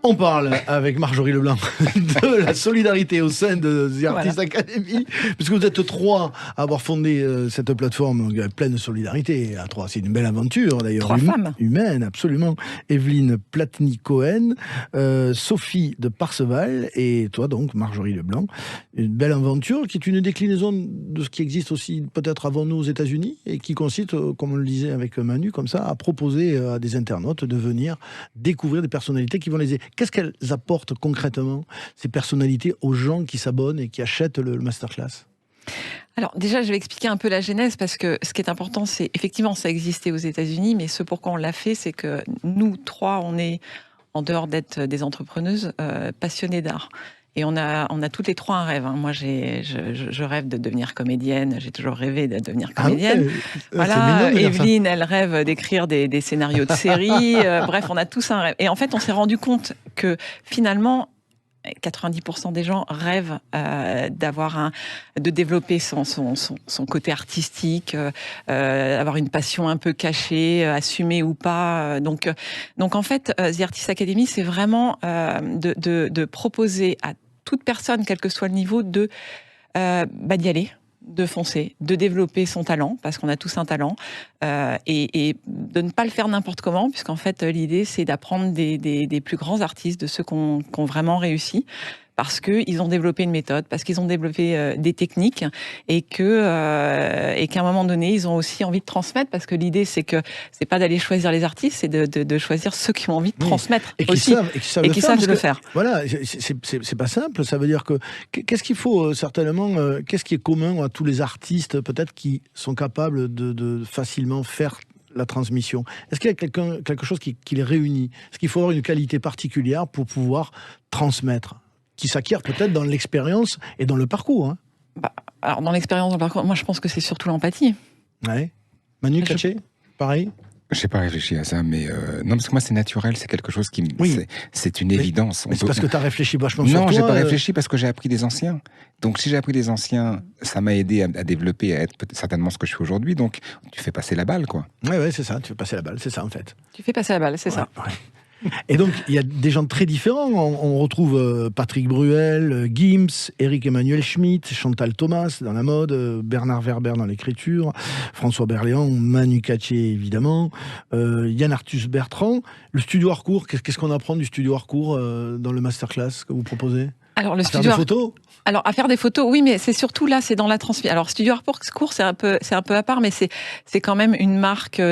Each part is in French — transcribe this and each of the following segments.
On parle avec Marjorie Leblanc de la solidarité au sein de The Artist Academy, puisque vous êtes trois à avoir fondé cette plateforme pleine de solidarité. À trois, c'est une belle aventure d'ailleurs. Trois femmes. Humaine, absolument. Evelyne Platny-Cohen, Sophie de Parseval et toi donc, Marjorie Leblanc. Une belle aventure qui est une déclinaison de ce qui existe aussi peut-être avant nous aux États-Unis et qui consiste, comme on le disait avec Manu, comme ça, à proposer à des internautes de venir découvrir des personnalités qui vont les aider. Qu'est-ce qu'elles apportent concrètement, ces personnalités, aux gens qui s'abonnent et qui achètent le masterclass ? Alors déjà, je vais expliquer un peu la genèse parce que ce qui est important, c'est effectivement ça existait aux États-Unis, mais ce pourquoi on l'a fait, c'est que nous trois, on est en dehors d'être des entrepreneuses passionnées d'art. Et on a toutes les trois un rêve. Hein. Moi, je rêve de devenir comédienne. J'ai toujours rêvé de devenir comédienne. Voilà. Evelyne, elle rêve d'écrire des scénarios de séries. Bref, on a tous un rêve. Et en fait, on s'est rendu compte que finalement, 90% des gens rêvent de développer son côté artistique, avoir une passion un peu cachée, assumée ou pas. Donc en fait, The Artist Academy, c'est vraiment de proposer à toute personne, quel que soit le niveau, d'y aller, de foncer, de développer son talent, parce qu'on a tous un talent, et de ne pas le faire n'importe comment, puisqu'en fait, l'idée, c'est d'apprendre des plus grands artistes, de ceux qui ont vraiment réussi, parce qu'ils ont développé une méthode, parce qu'ils ont développé des techniques, et qu'à un moment donné, ils ont aussi envie de transmettre, parce que l'idée, c'est que c'est pas d'aller choisir les artistes, c'est de choisir ceux qui ont envie de transmettre et qui aussi, savent le faire. Voilà, c'est pas simple. Ça veut dire que qu'est-ce qu'il faut certainement, qu'est-ce qui est commun à tous les artistes, peut-être qui sont capables de facilement faire la transmission. Est-ce qu'il y a quelque chose qui les réunit ? Est-ce qu'il faut avoir une qualité particulière pour pouvoir transmettre ? Qui s'acquiert peut-être dans l'expérience et dans le parcours. Hein. Alors, dans l'expérience, dans le parcours, moi, je pense que c'est surtout l'empathie. Ouais. Manu Katché, pareil ? Je n'ai pas réfléchi à ça, mais non, parce que moi, c'est naturel, c'est quelque chose qui... Oui. C'est une évidence. Mais c'est parce que tu as réfléchi vachement sur toi. Non, j'ai pas réfléchi parce que j'ai appris des anciens. Donc, si j'ai appris des anciens, ça m'a aidé à développer, à être certainement ce que je suis aujourd'hui. Donc, tu fais passer la balle, quoi. Oui, c'est ça, tu fais passer la balle, c'est ça, en fait. Tu fais passer la balle, c'est ça. Ouais. Et donc, il y a des gens très différents. On retrouve Patrick Bruel, Gims, Éric-Emmanuel Schmitt, Chantal Thomas dans la mode, Bernard Werber dans l'écriture, François Berléand, Manu Katché évidemment, Yann Arthus Bertrand. Le studio Harcourt, qu'est-ce qu'on apprend du studio Harcourt dans le masterclass que vous proposez ? Alors, le studio photos. Alors, à faire des photos, oui, mais c'est surtout là, c'est dans la transmission. Alors, Studio Harcourt, c'est un peu à part, mais c'est quand même une marque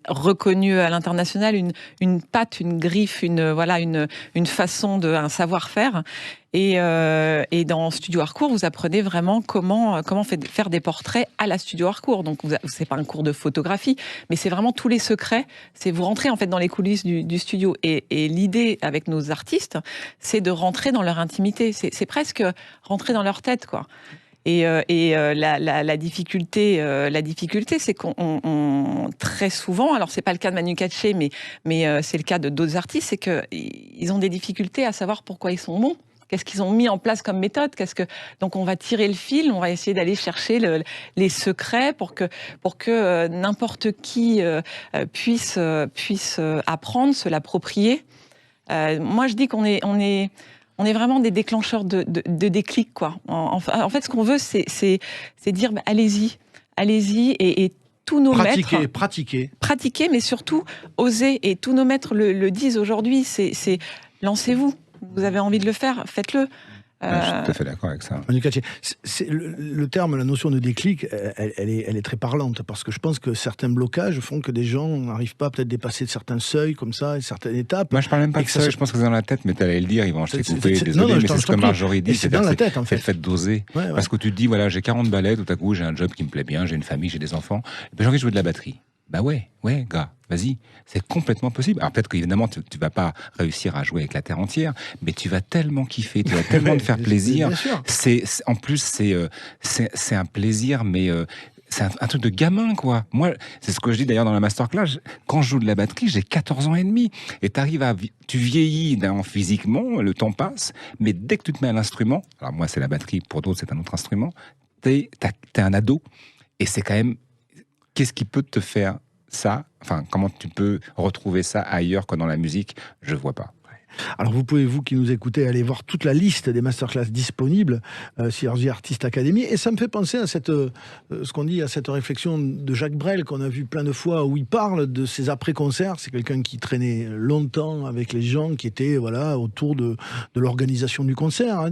reconnue à l'international, une patte, une griffe, une façon un savoir-faire. Et dans Studio Harcourt, vous apprenez vraiment comment faire des portraits à la Studio Harcourt. Donc, c'est pas un cours de photographie, mais c'est vraiment tous les secrets. C'est vous rentrez en fait dans les coulisses du studio. Et l'idée avec nos artistes, c'est de rentrer dans leur intimité. C'est presque rentrer dans leur tête, quoi. Et la difficulté, c'est qu'on très souvent, alors c'est pas le cas de Manu Katché, mais c'est le cas de d'autres artistes, c'est que ils ont des difficultés à savoir pourquoi ils sont bons. Qu'est-ce qu'ils ont mis en place comme méthode ? Donc on va tirer le fil, on va essayer d'aller chercher les secrets pour que n'importe qui puisse apprendre, se l'approprier. Moi je dis qu'on est vraiment des déclencheurs de déclic, quoi. En fait, ce qu'on veut, c'est dire, allez-y, et tous nos maîtres... Pratiquer, mais surtout, oser. Et tous nos maîtres le disent aujourd'hui, c'est lancez-vous. Vous avez envie de le faire, faites-le. Je suis tout à fait d'accord avec ça. Manu Katché, le terme, la notion de déclic, elle est très parlante, parce que je pense que certains blocages font que des gens n'arrivent pas à peut-être dépasser certains seuils, comme ça, certaines étapes. Moi, je parle même pas de seuil, je pense que c'est dans la tête, mais tu allais le dire, ils vont acheter couper, désolé, mais c'est ce que Marjorie dit, c'est dans la tête, en fait. C'est le fait d'oser. Ouais. Parce que tu te dis, voilà, j'ai 40 ballets, tout à coup, j'ai un job qui me plaît bien, j'ai une famille, j'ai des enfants, j'ai envie de jouer de la batterie. Bah ouais, gars, vas-y, c'est complètement possible. Alors peut-être qu'évidemment, tu vas pas réussir à jouer avec la terre entière, mais tu vas tellement kiffer, tu vas tellement te faire plaisir. En plus, c'est un plaisir, mais c'est un truc de gamin, quoi. Moi, c'est ce que je dis d'ailleurs dans la masterclass. Quand je joue de la batterie, j'ai 14 ans et demi. Et tu vieillis physiquement, le temps passe, mais dès que tu te mets à l'instrument, alors moi, c'est la batterie, pour d'autres, c'est un autre instrument, t'es un ado, et c'est quand même... Qu'est-ce qui peut te faire ça ? Enfin, comment tu peux retrouver ça ailleurs que dans la musique ? Je vois pas. Alors vous pouvez, vous qui nous écoutez, aller voir toute la liste des masterclass disponibles sur The Artist Academy. Et ça me fait penser à ce qu'on dit, à cette réflexion de Jacques Brel qu'on a vu plein de fois, où il parle de ses après-concerts. C'est quelqu'un qui traînait longtemps avec les gens qui étaient autour de l'organisation du concert,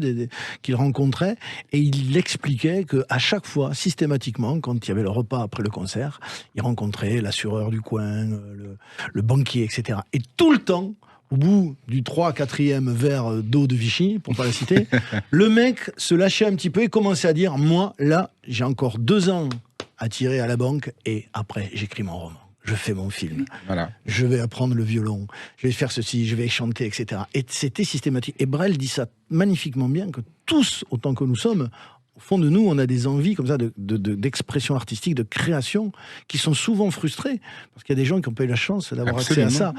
qu'il rencontrait. Et il expliquait qu'à chaque fois, systématiquement, quand il y avait le repas après le concert, il rencontrait l'assureur du coin, le banquier, etc. Et tout le temps, au bout du 3-4e verre d'eau de Vichy, pour pas la citer, le mec se lâchait un petit peu et commençait à dire « Moi, là, j'ai encore 2 ans à tirer à la banque et après, j'écris mon roman. Je fais mon film. Voilà. Je vais apprendre le violon. Je vais faire ceci, je vais chanter, etc. » Et c'était systématique. Et Brel dit ça magnifiquement bien, que tous, autant que nous sommes, au fond de nous, on a des envies comme ça d'expression artistique, de création, qui sont souvent frustrées, parce qu'il y a des gens qui n'ont pas eu la chance d'avoir accès à ça.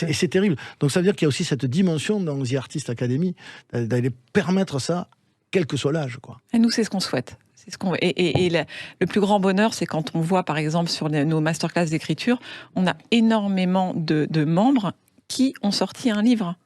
Et c'est terrible. Donc ça veut dire qu'il y a aussi cette dimension dans The Artist Academy, d'aller permettre ça, quel que soit l'âge, quoi. Et nous, c'est ce qu'on souhaite. Le plus grand bonheur, c'est quand on voit, par exemple, sur nos masterclass d'écriture, on a énormément de membres qui ont sorti un livre.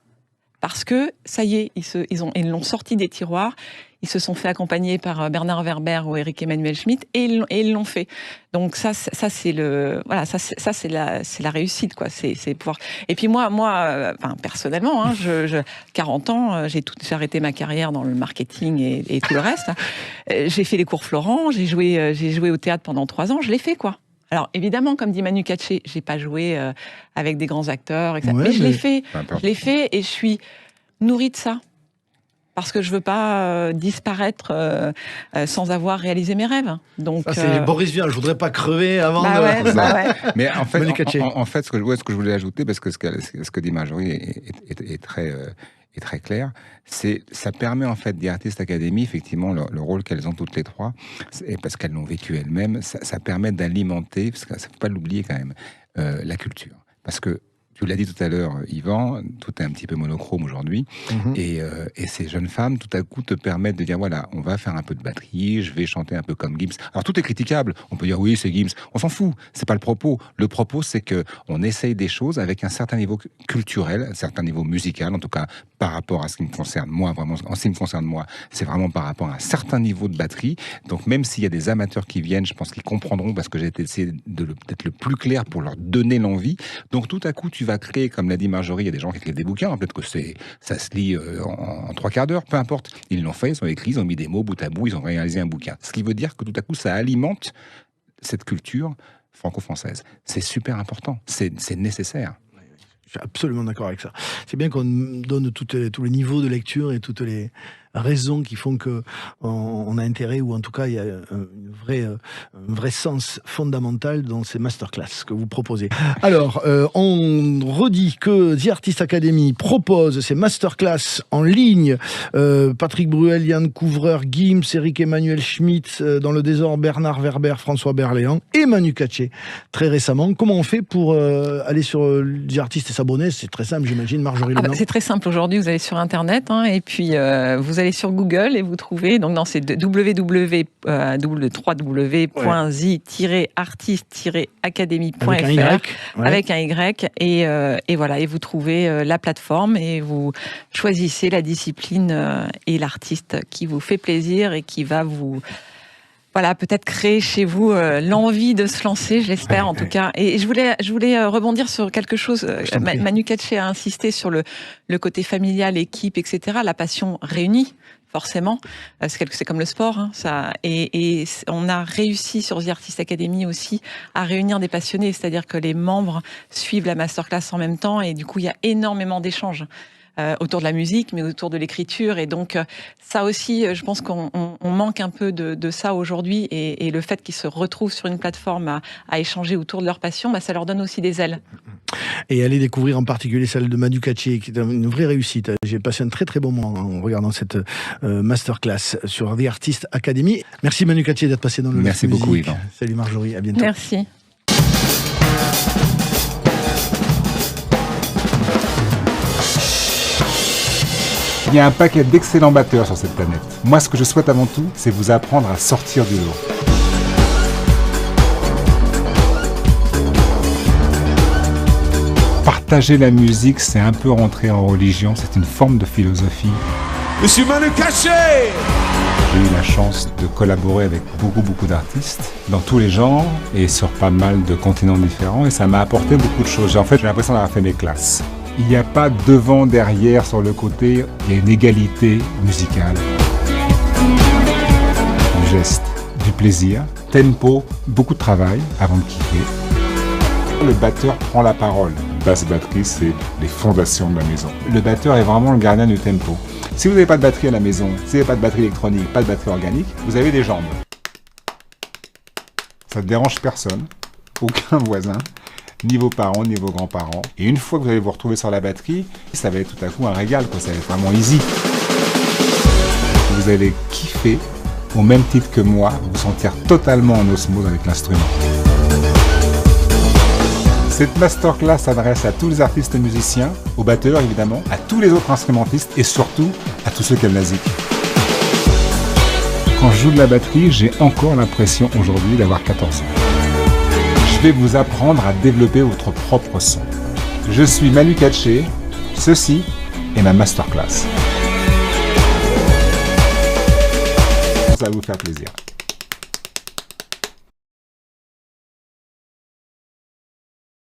Parce que, ça y est, ils l'ont sorti des tiroirs, ils se sont fait accompagner par Bernard Werber ou Eric Emmanuel Schmitt, et ils l'ont fait. Donc ça c'est la réussite, quoi. C'est pouvoir. Et puis moi, personnellement, 40 ans, j'ai arrêté ma carrière dans le marketing et tout le reste. J'ai fait les cours Florent, j'ai joué au théâtre pendant 3 ans, je l'ai fait, quoi. Alors évidemment, comme dit Manu Katché, j'ai pas joué avec des grands acteurs, etc. Ouais, mais je l'ai fait et je suis nourrie de ça. Parce que je veux pas disparaître sans avoir réalisé mes rêves. Donc, ça, c'est Boris Vian, je voudrais pas crever avant de... Ouais. Mais en fait, ce que je voulais ajouter, parce que ce que dit Marjorie est très clair, ça permet en fait The Artist Academy, effectivement, le rôle qu'elles ont toutes les trois, et parce qu'elles l'ont vécu elles-mêmes, ça permet d'alimenter, parce que ça ne faut pas l'oublier quand même, la culture. Parce que tu l'as dit tout à l'heure, Yvan, tout est un petit peu monochrome aujourd'hui. Et ces jeunes femmes, tout à coup, te permettent de dire, voilà, on va faire un peu de batterie, je vais chanter un peu comme Gims. Alors, tout est critiquable. On peut dire, oui, c'est Gims. On s'en fout. C'est pas le propos. Le propos, c'est que on essaye des choses avec un certain niveau culturel, un certain niveau musical, en tout cas, par rapport à ce qui me concerne moi, vraiment, en ce qui me concerne moi, c'est vraiment par rapport à un certain niveau de batterie. Donc, même s'il y a des amateurs qui viennent, je pense qu'ils comprendront parce que j'ai essayé d'être le plus clair pour leur donner l'envie. Donc, tout à coup, tu vas créer, comme l'a dit Marjorie, il y a des gens qui écrivent des bouquins, peut-être que ça se lit en 3/4 d'heure, peu importe. Ils l'ont fait, ils ont écrit, ils ont mis des mots bout à bout, ils ont réalisé un bouquin. Ce qui veut dire que tout à coup, ça alimente cette culture franco-française. C'est super important, c'est nécessaire. Je suis absolument d'accord avec ça. C'est bien qu'on donne tous les niveaux de lecture et toutes les raisons qui font que on a intérêt, ou en tout cas il y a un vrai sens fondamental dans ces masterclass que vous proposez. Alors, on redit que The Artist Academy propose ces masterclass en ligne. Patrick Bruel, Yann Couvreur, Gims, Eric Emmanuel Schmitt, dans le désordre Bernard Werber, François Berléand et Manu Katché très récemment. Comment on fait pour aller sur The Artist et s'abonner? C'est très simple, j'imagine, Marjorie Leblanc. C'est très simple aujourd'hui, vous allez sur Internet et puis vous allez sur Google et vous trouvez, donc dans ces www.the-artist-academy.fr avec un Y et voilà, et vous trouvez la plateforme et vous choisissez la discipline et l'artiste qui vous fait plaisir et qui va vous peut-être créer chez vous l'envie de se lancer, je l'espère en tout cas. Et je voulais rebondir sur quelque chose. Manu Katché a insisté sur le côté familial, équipe, etc. La passion réunit, forcément. C'est comme le sport. Et on a réussi sur The Artist Academy aussi à réunir des passionnés. C'est-à-dire que les membres suivent la masterclass en même temps et du coup, il y a énormément d'échanges. Autour de la musique, mais autour de l'écriture. Et donc, ça aussi, je pense qu'on manque un peu de ça aujourd'hui. Et le fait qu'ils se retrouvent sur une plateforme à échanger autour de leur passion, ça leur donne aussi des ailes. Et allez découvrir en particulier celle de Manu Katché, qui est une vraie réussite. J'ai passé un très très bon moment en regardant cette masterclass sur The Artist Academy. Merci Manu Katché d'être passé dans le Merci beaucoup, Yvan. Salut Marjorie, à bientôt. Merci. Il y a un paquet d'excellents batteurs sur cette planète. Moi, ce que je souhaite avant tout, c'est vous apprendre à sortir du lot. Partager la musique, c'est un peu rentrer en religion, c'est une forme de philosophie. Monsieur Manu Caché! J'ai eu la chance de collaborer avec beaucoup d'artistes dans tous les genres et sur pas mal de continents différents et ça m'a apporté beaucoup de choses. En fait, j'ai l'impression d'avoir fait mes classes. Il n'y a pas devant, derrière, sur le côté, il y a une égalité musicale. Du geste, du plaisir, tempo, beaucoup de travail avant de kiffer. Le batteur prend la parole. Basse batterie, c'est les fondations de la maison. Le batteur est vraiment le gardien du tempo. Si vous n'avez pas de batterie à la maison, si vous n'avez pas de batterie électronique, pas de batterie organique, vous avez des jambes. Ça ne dérange personne, aucun voisin, ni vos parents, ni vos grands-parents. Et une fois que vous allez vous retrouver sur la batterie, ça va être tout à coup un régal, quoi. Ça va être vraiment easy. Vous allez kiffer, au même titre que moi, vous sentir totalement en osmose avec l'instrument. Cette masterclass s'adresse à tous les artistes musiciens, aux batteurs évidemment, à tous les autres instrumentistes et surtout à tous ceux qui aiment la zik. Quand je joue de la batterie, j'ai encore l'impression aujourd'hui d'avoir 14 ans. Je vais vous apprendre à développer votre propre son. Je suis Manu Caché, ceci est ma masterclass. Ça va vous faire plaisir.